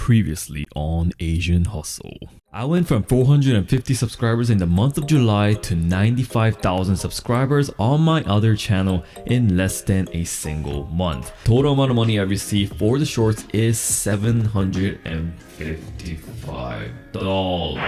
Previously on Asian Hustle. I went from 450 subscribers in the month of July to 95,000 subscribers on my other channel in less than a single month. Total amount of money I received for the shorts is $755.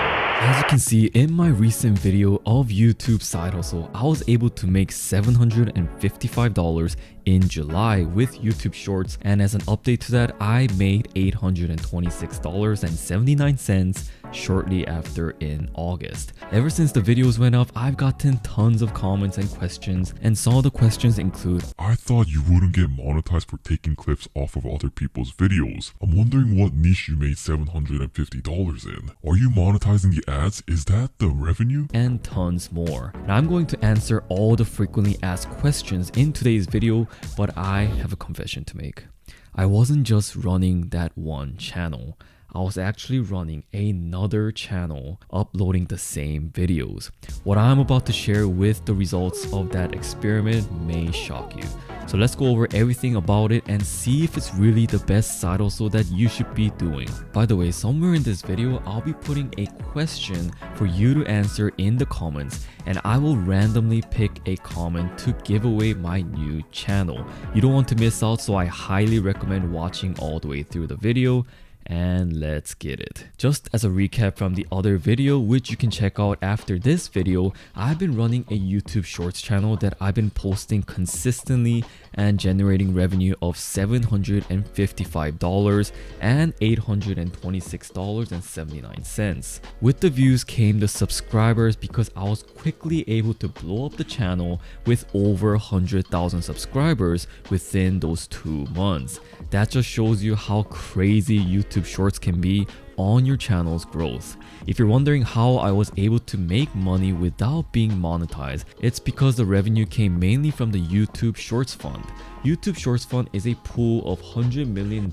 As you can see in my recent video of YouTube side hustle, I was able to make $755 in July with YouTube shorts, and as an update to that, I made $826.79 shortly after in August. Ever since the videos went up, I've gotten tons of comments and questions, and some of the questions include, I thought you wouldn't get monetized for taking clips off of other people's videos. I'm wondering what niche you made $750 in. Are you monetizing the ads? Is that the revenue? And tons more. And I'm going to answer all the frequently asked questions in today's video, but I have a confession to make. I wasn't just running that one channel. I was actually running another channel uploading the same videos. What I'm about to share with the results of that experiment may shock you. So let's go over everything about it and see if it's really the best side hustle that you should be doing. By the way, somewhere in this video, I'll be putting a question for you to answer in the comments, and I will randomly pick a comment to give away my new channel. You don't want to miss out, so I highly recommend watching all the way through the video. And let's get it. Just as a recap from the other video, which you can check out after this video, I've been running a YouTube Shorts channel that I've been posting consistently and generating revenue of $755 and $826.79. With the views came the subscribers because I was quickly able to blow up the channel with over 100,000 subscribers within those 2 months. That just shows you how crazy YouTube Shorts can be on your channel's growth. If you're wondering how I was able to make money without being monetized, it's because the revenue came mainly from the YouTube Shorts Fund. YouTube Shorts Fund is a pool of $100 million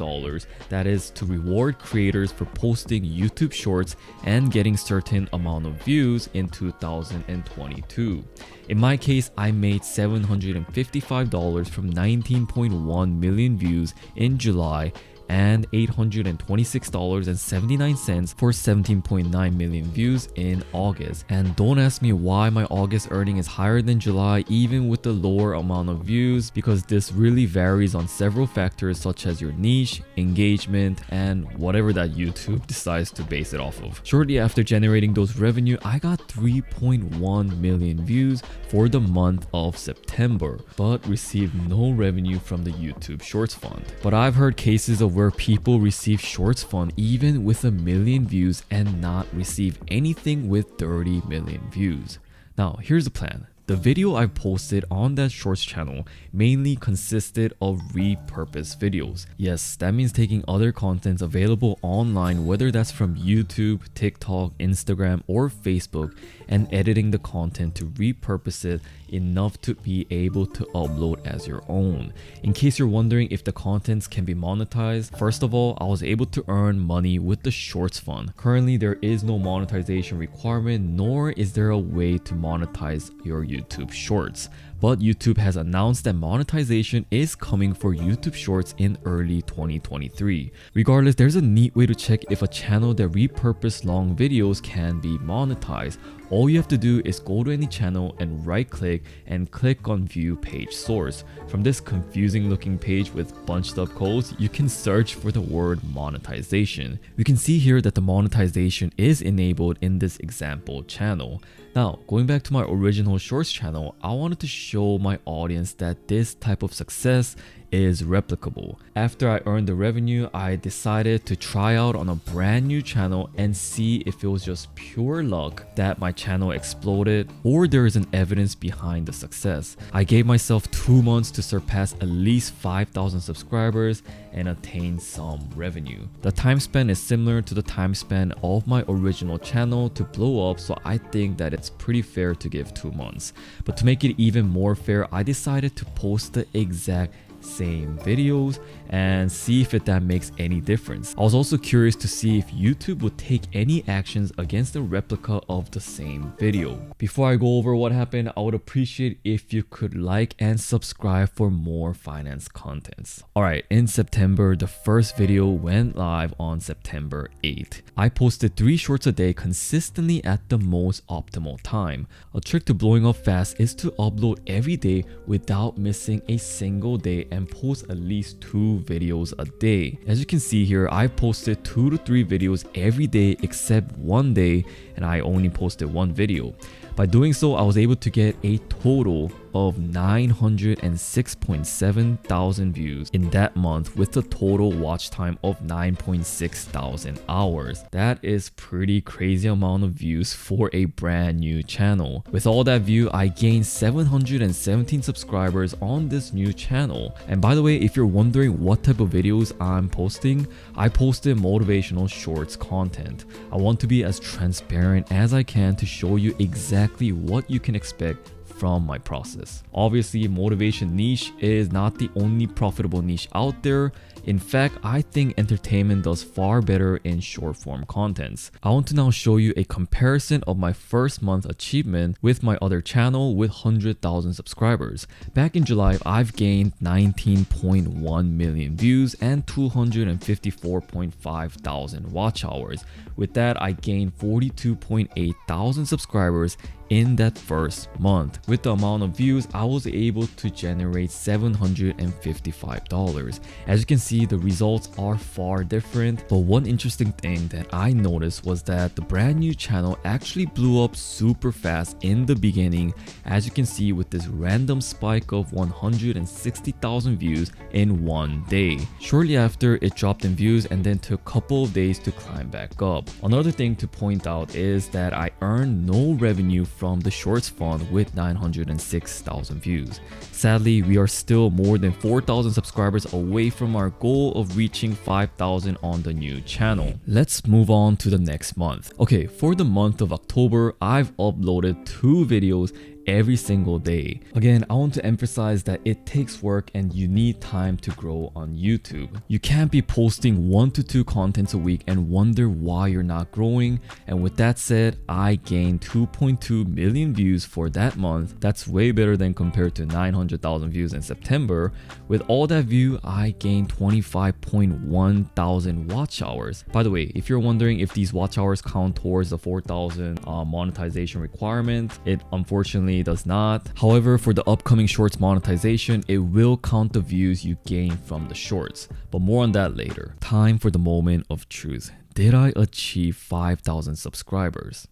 that is to reward creators for posting YouTube Shorts and getting certain amount of views in 2022. In my case, I made $755 from 19.1 million views in July and $826.79 for 17.9 million views in August. And don't ask me why my August earning is higher than July even with the lower amount of views, because this really varies on several factors such as your niche, engagement, and whatever that YouTube decides to base it off of. Shortly after generating those revenue, I got 3.1 million views for the month of September, but received no revenue from the YouTube Shorts Fund. But I've heard cases of where people receive Shorts Fund even with 1 million views and not receive anything with 30 million views. Now, here's the plan. The video I posted on that Shorts channel mainly consisted of repurposed videos. Yes, that means taking other contents available online, whether that's from YouTube, TikTok, Instagram, or Facebook, and editing the content to repurpose it enough to be able to upload as your own. In case you're wondering if the contents can be monetized, first of all, I was able to earn money with the Shorts Fund. Currently, there is no monetization requirement, nor is there a way to monetize your YouTube Shorts. But YouTube has announced that monetization is coming for YouTube Shorts in early 2023. Regardless, there's a neat way to check if a channel that repurposes long videos can be monetized. All you have to do is go to any channel and right click and click on view page source. From this confusing looking page with bunched up codes, you can search for the word monetization. You can see here that the monetization is enabled in this example channel. Now, going back to my original Shorts channel, I wanted to show my audience that this type of success is replicable. After I earned the revenue, I decided to try out on a brand new channel and see if it was just pure luck that my channel exploded or there is an evidence behind the success. I gave myself 2 months to surpass at least 5,000 subscribers and attain some revenue. The time span is similar to the time span of my original channel to blow up, so I think that it's pretty fair to give 2 months. But to make it even more fair, I decided to post the exact same videos and see if that makes any difference. I was also curious to see if YouTube would take any actions against a replica of the same video. Before I go over what happened, I would appreciate if you could like and subscribe for more finance contents. Alright, in September, the first video went live on September 8th. I posted 3 shorts a day consistently at the most optimal time. A trick to blowing up fast is to upload every day without missing a single day and post at least 2 videos a day. As you can see here, I posted 2 to 3 videos every day except one day, and I only posted 1 video. By doing so, I was able to get a total of 906.7 thousand views in that month with a total watch time of 9.6 thousand hours. That is pretty crazy amount of views for a brand new channel. With all that view, I gained 717 subscribers on this new channel. And by the way, if you're wondering what type of videos I'm posting, I posted motivational shorts content. I want to be as transparent as I can to show you exactly what you can expect from my process. Obviously, motivation niche is not the only profitable niche out there. In fact, I think entertainment does far better in short form contents. I want to now show you a comparison of my first month achievement with my other channel with 100,000 subscribers. Back in July, I've gained 19.1 million views and 254.5 thousand watch hours. With that, I gained 42.8 thousand subscribers in that first month. With the amount of views, I was able to generate $755. As you can see, the results are far different, but one interesting thing that I noticed was that the brand new channel actually blew up super fast in the beginning, as you can see with this random spike of 160,000 views in one day. Shortly after, it dropped in views and then took a couple of days to climb back up. Another thing to point out is that I earned no revenue from the shorts fund with 906,000 views. Sadly, we are still more than 4,000 subscribers away from our goal of reaching 5,000 on the new channel. Let's move on to the next month. Okay, for the month of October, I've uploaded 2 videos every single day. Again, I want to emphasize that it takes work and you need time to grow on YouTube. You can't be posting 1 to 2 contents a week and wonder why you're not growing. And with that said, I gained 2.2 million views for that month. That's way better than compared to 900,000 views in September. With all that view, I gained 25.1 thousand watch hours. By the way, if you're wondering if these watch hours count towards the 4,000 monetization requirement, it unfortunately does not. However, for the upcoming shorts monetization, it will count the views you gain from the shorts, but more on that later. Time for the moment of truth. Did I achieve 5,000 subscribers?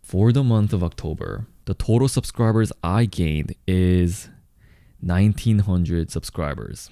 For the month of October, the total subscribers I gained is 1,900 subscribers.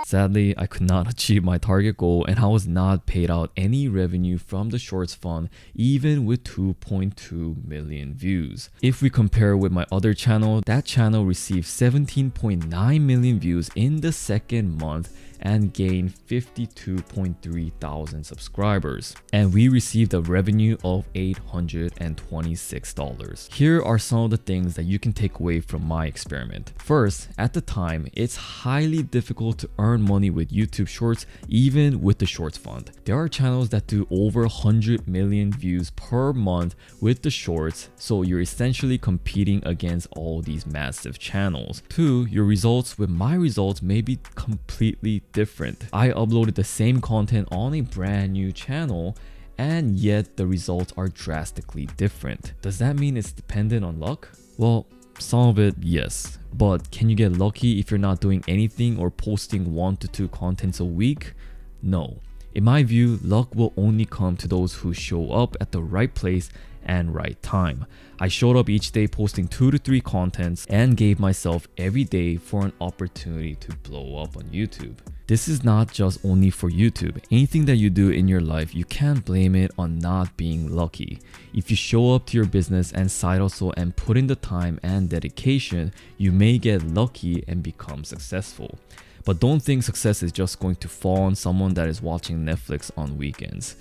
Sadly, I could not achieve my target goal and I was not paid out any revenue from the shorts fund even with 2.2 million views. If we compare with my other channel, that channel received 17.9 million views in the second month and gained 52.3 thousand subscribers. And we received a revenue of $826. Here are some of the things that you can take away from my experiment. First, at the time, it's highly difficult to earn money with YouTube Shorts, even with the Shorts Fund. There are channels that do over 100 million views per month with the Shorts, so you're essentially competing against all these massive channels. 2, your results with my results may be completely different. I uploaded the same content on a brand new channel, and yet the results are drastically different. Does that mean it's dependent on luck? Well, some of it, yes. But can you get lucky if you're not doing anything or posting 1 to 2 contents a week? No. In my view, luck will only come to those who show up at the right place and right time. I showed up each day posting 2 to 3 contents and gave myself every day for an opportunity to blow up on YouTube. This is not just only for YouTube. Anything that you do in your life, you can't blame it on not being lucky. If you show up to your business and side hustle and put in the time and dedication, you may get lucky and become successful. But don't think success is just going to fall on someone that is watching Netflix on weekends.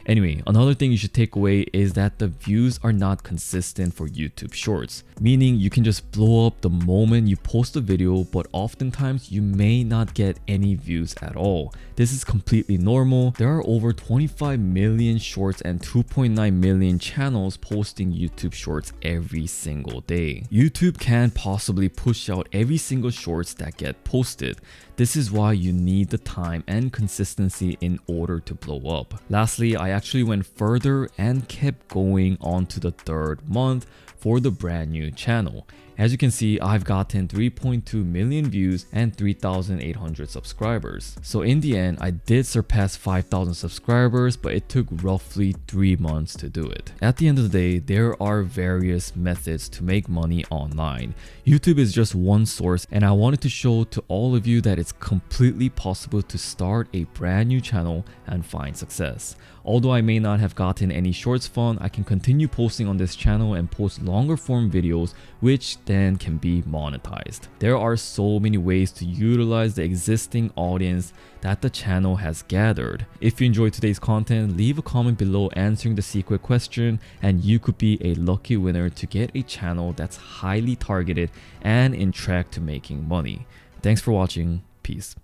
Anyway, another thing you should take away is that the views are not consistent for YouTube Shorts, meaning you can just blow up the moment you post a video, but oftentimes you may not get any views at all. This is completely normal. There are over 25 million shorts and 2.9 million channels posting YouTube Shorts every single day. YouTube can't possibly push out every single shorts that get posted. This is why you need the time and consistency in order to blow up. Lastly, I actually went further and kept going on to the third month for the brand new channel. As you can see, I've gotten 3.2 million views and 3,800 subscribers. So in the end, I did surpass 5,000 subscribers, but it took roughly 3 months to do it. At the end of the day, there are various methods to make money online. YouTube is just one source, and I wanted to show to all of you that it's completely possible to start a brand new channel and find success. Although I may not have gotten any shorts fund, I can continue posting on this channel and post longer form videos, which then can be monetized. There are so many ways to utilize the existing audience that the channel has gathered. If you enjoyed today's content, leave a comment below answering the secret question, and you could be a lucky winner to get a channel that's highly targeted and in track to making money. Thanks for watching. Peace.